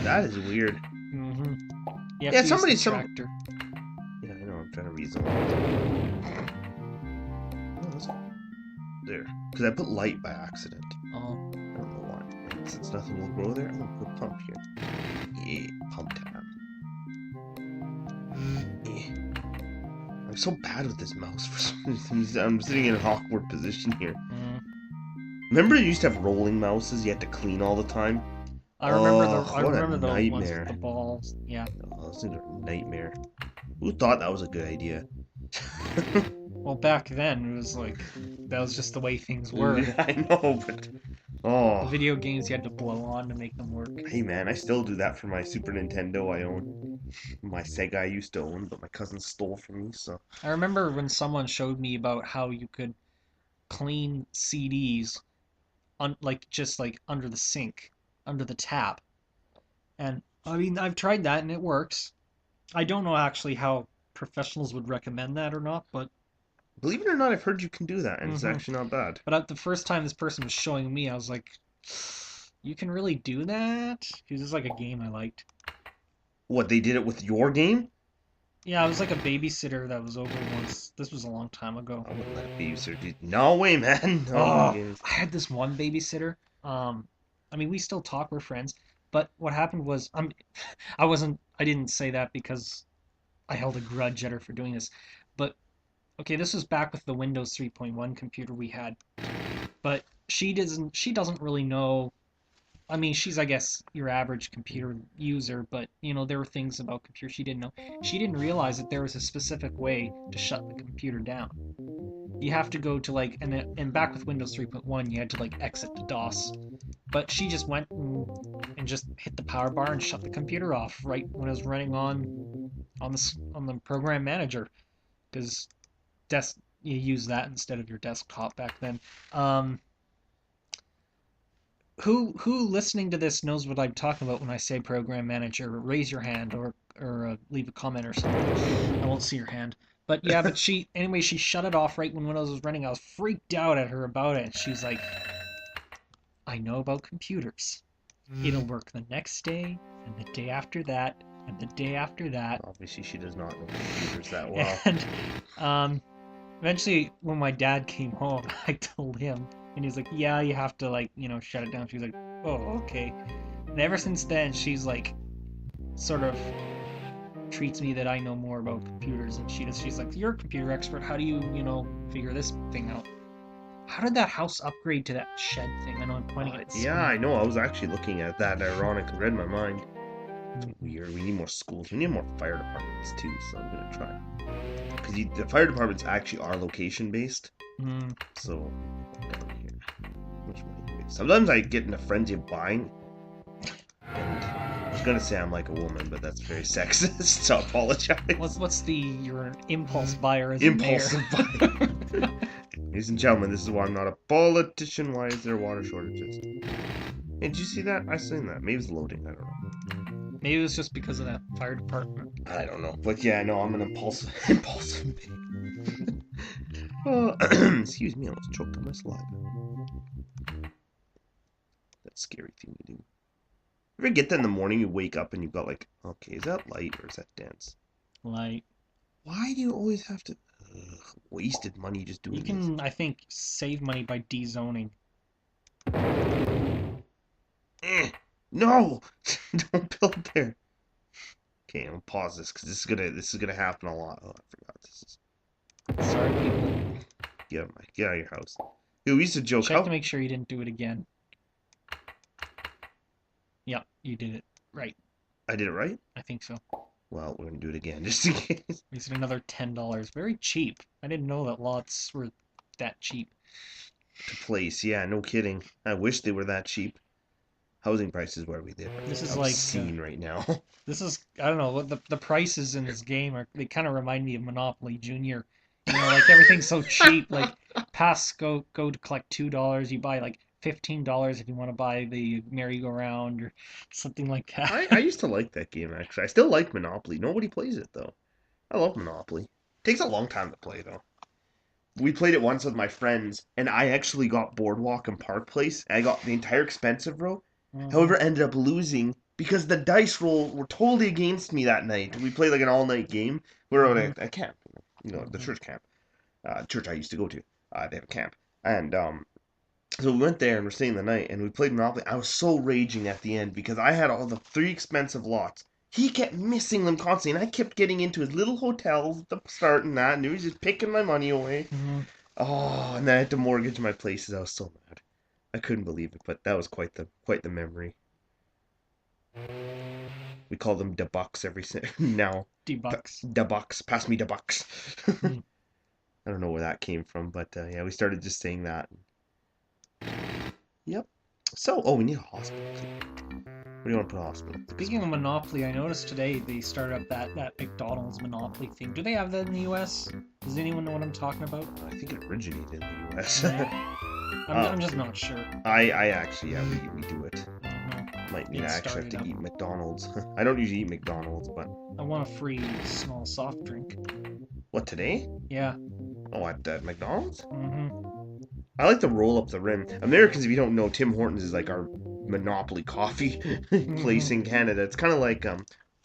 That is weird. Mm-hmm. You have Yeah, to use the some. tractor. Yeah, I know. I'm trying to rezone. Oh, there, because I put light by accident. Oh. I don't know why. And since nothing will grow there, I'm gonna put a pump here. Yeah, pump time. Yeah. I'm so bad with this mouse for some reason. I'm sitting in an awkward position here. Mm. Remember, you used to have rolling mouses you had to clean all the time? I Oh, what a remember those ones with nightmare. the balls. Yeah. Oh, those things are a nightmare. Who thought that was a good idea? Well, back then it was like that was just the way things were. I know, but The oh, video games you had to blow on to make them work. hey man, I still do that for my Super Nintendo I own. My Sega I used to own, but my cousin stole from me, so. I remember when someone showed me about how you could clean CDs like just like under the sink, under the tap. And I mean, I've tried that and it works. I don't know actually how professionals would recommend that or not, but Believe it or not, I've heard you can do that, and it's hmm actually not bad. but the first time this person was showing me, I was like, you can really do that? Because it's like a game I liked. What, they did it with your game? Yeah, I was like a babysitter that was over once. This was a long time ago. I wouldn't let a babysitter do. No way, man. No Oh, games. I had this one babysitter. I mean, we still talk, we're friends. But what happened was, I didn't say that because I held a grudge at her for doing this. But okay, this was back with the Windows 3.1 computer we had. But she doesn't really know. I mean, she's, I guess, your average computer user, but, there were things about computers she didn't know. She didn't realize that there was a specific way to shut the computer down. You have to go to, like, and back with Windows 3.1, you had to, like, exit the DOS. But she just went and just hit the power bar and shut the computer off right when it was running on the program manager, because you use that instead of your desktop back then. Um, who listening to this knows what I'm talking about when I say program manager? Raise your hand or leave a comment or something. I won't see your hand. But yeah, but she shut it off right when Windows was running. I was freaked out at her about it. She's like, I know about computers. It'll work the next day and the day after that and the day after that. Obviously, she does not know computers that well. And eventually, when my dad came home, I told him, and he's like, "Yeah, you have to like, shut it down." She's like, "Oh, okay." And ever since then, she's like, sort of treats me that I know more about computers than she does. She's like, "You're a computer expert. How do you, figure this thing out?" How did that house upgrade to that shed thing? I know I'm pointing at it. Yeah, I know. I was actually looking at that. Ironically, read my mind. It's weird. We need more schools. We need more fire departments too. So I'm gonna try. Because the fire departments actually are location based. Mm. So much money. Sometimes I get in a frenzy of buying. And I was gonna say I'm like a woman, but that's very sexist. So I apologize. What's you're an impulse buyer as Impulsive a mayor. buyer. Ladies and gentlemen, this is why I'm not a politician. Why is there water shortages? Hey, did you see that? I seen that. Maybe it's loading. I don't know. Maybe it was just because of that fire department. I don't know. But yeah, no, I'm an impulsive excuse me, I almost choked on my saliva. That scary thing you do. You ever get that in the morning, you wake up and you've got like, okay, is that light or is that dense? Light. Why do you always have to... wasted money just doing You can, I think, save money by dezoning. No! Don't build there. Okay, I'm gonna pause this because this is gonna happen a lot. Oh, I forgot this is. Sorry, people. Get out of your house. Yo, we used to joke. Check to make sure you didn't do it again. Yeah, you did it right. I did it right? I think so. Well, we're gonna do it again just in case. We said another $10. Very cheap. I didn't know that lots were that cheap. To place, yeah, no kidding. I wish they were that cheap. Housing prices where we live. This is obscene right now. This is, I don't know, the prices in this game they kind of remind me of Monopoly Junior. Like everything's so cheap. Like pass go to collect $2. You buy like $15 if you want to buy the merry-go-round or something like that. I used to like that game actually. I still like Monopoly. Nobody plays it though. I love Monopoly. Takes a long time to play though. We played it once with my friends, and I actually got Boardwalk and Park Place. I got the entire expensive row. Mhm. However, ended up losing because the dice roll were totally against me that night. We played like an all-night game. We were at a camp, the church camp, church I used to go to. They have a camp, and so we went there and we're staying the night, and we played Monopoly. I was so raging at the end because I had all the 3 expensive lots. He kept missing them constantly, and I kept getting into his little hotels at the start and that, and he was just picking my money away. Mm-hmm. Oh, and then I had to mortgage my places. I was so mad. I couldn't believe it, but that was quite the memory. We call them debucks now. D-Bucks. Debucks, pass me debucks. Mm. I don't know where that came from, but yeah, we started just saying that. Yep. So, we need a hospital. Where do you want to put a hospital? Speaking of Monopoly, I noticed today they started up that McDonald's Monopoly thing. Do they have that in the U.S.? Does anyone know what I'm talking about? I think it originated in the U.S. I'm just not sure. I actually, yeah, we do it. Mm-hmm. Might mean It I actually have started to up. eat McDonald's. I don't usually eat McDonald's, but I want a free small soft drink. what, today? Yeah. Oh, at McDonald's? Mm-hmm. I like to roll up the rim. Americans, if you don't know, Tim Hortons is like our monopoly coffee place in Canada. It's kind of like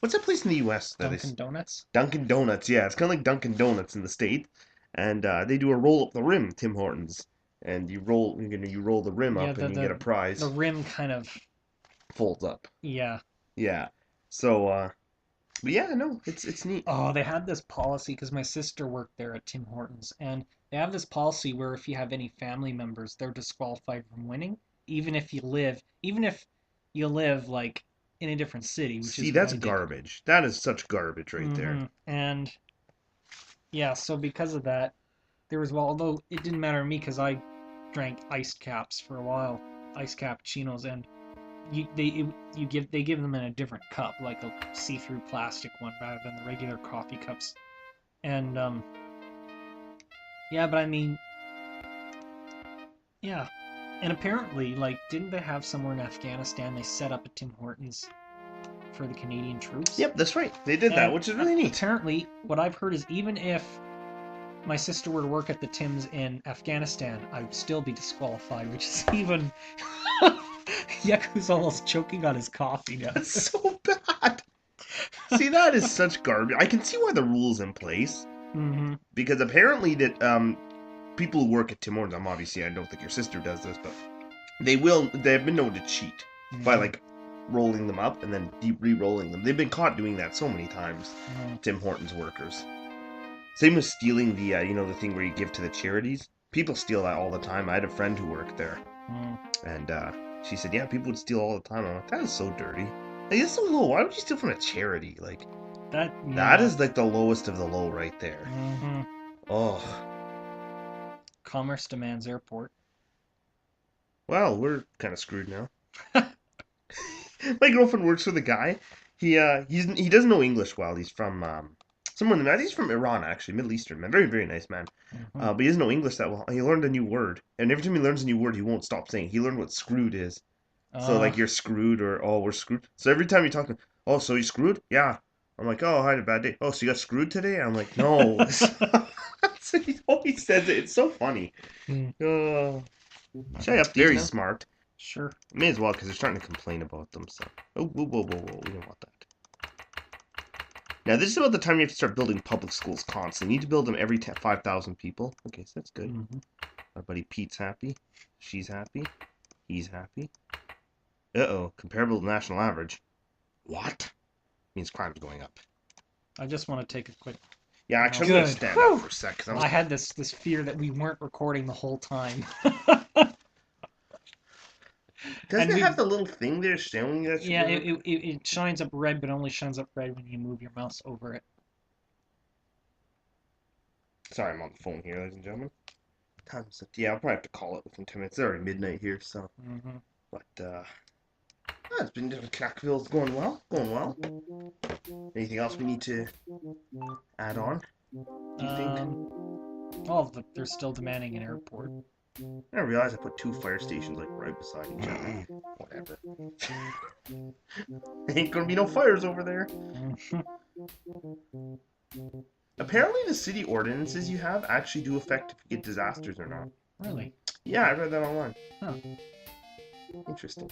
what's that place in the U.S. that Dunkin' is Donuts. Dunkin' Donuts? Yeah, it's kind of like Dunkin' Donuts in the state, and they do a roll up the rim, Tim Hortons, and you roll the rim Yeah, up and you get a prize. the rim kind of. Folds up. Yeah. Yeah. So but yeah, no, it's neat. Oh, they had this policy because my sister worked there at Tim Hortons, and they have this policy where if you have any family members, they're disqualified from winning, even if you live like in a different city, which See, is what that's I did. garbage. That is such garbage right there. Mm-hmm. And yeah, so because of that, there was although it didn't matter to me because I drank iced caps for a while, iced cappuccinos, and they give them in a different cup, like a see-through plastic one rather than the regular coffee cups. And yeah, but I mean, yeah. And apparently, like, didn't they have somewhere in Afghanistan they set up a Tim Hortons for the Canadian troops? Yep, that's right. They did that, And which is really neat. apparently, what I've heard is even if my sister were to work at the Tims in Afghanistan, I would still be disqualified, which is even. Yaku's almost choking on his coffee now. That's so bad. See, that is such garbage. I can see why the rule's in place. Mm-hmm. Because apparently that people who work at Tim Hortons, obviously I don't think your sister does this, but they have been known to cheat by like rolling them up and then re-rolling them. They've been caught doing that so many times. Tim Hortons workers. Same with stealing the the thing where you give to the charities. People steal that all the time. I had a friend who worked there, and she said, yeah, people would steal all the time. I'm like, that is so dirty. Like, it's so low. Why would you steal from a charity? Like, that is like the lowest of the low right there. Mm-hmm. Oh. Commerce demands airport. Well, we're kind of screwed now. My girlfriend works for the guy. He doesn't know English well. He's from somewhere in the he's from Iran, actually, Middle Eastern man. Very, very nice man. Mm-hmm. But he doesn't know English that well. He learned a new word, and every time he learns a new word, he won't stop saying. He learned what screwed is. So like you're screwed, or oh, we're screwed. So every time you talk, oh, so you screwed? Yeah. I'm like, oh, I had a bad day. Oh, so you got screwed today? I'm like, no. So he always says it. It's so funny. Oh, shut up. Very smart. Sure. May as well, because they're starting to complain about them. So, oh, whoa, whoa, whoa, whoa. We don't want that. Now, this is about the time you have to start building public schools constantly. You need to build them every 5,000 people. Okay, so that's good. Mm-hmm. Our buddy Pete's happy. She's happy. He's happy. Uh-oh, comparable to national average. What? Means crime's going up. I just want to take a quick. Yeah, actually, I'm going to stand up for a sec. I had this fear that we weren't recording the whole time. Doesn't it have the little thing there showing that? Yeah, it shines up red, but only shines up red when you move your mouse over it. Sorry, I'm on the phone here, ladies and gentlemen. Yeah, I'll probably have to call it within 10 minutes. It's already midnight here, so. Mm-hmm. But, it's been Canuckville's going well. Anything else we need to add on? Do you think? Oh, they're still demanding an airport. I realized I put 2 fire stations like right beside each other. Whatever. Ain't gonna be no fires over there. Apparently the city ordinances you have actually do affect if you get disasters or not. Really? Yeah, I read that online. Huh. Interesting.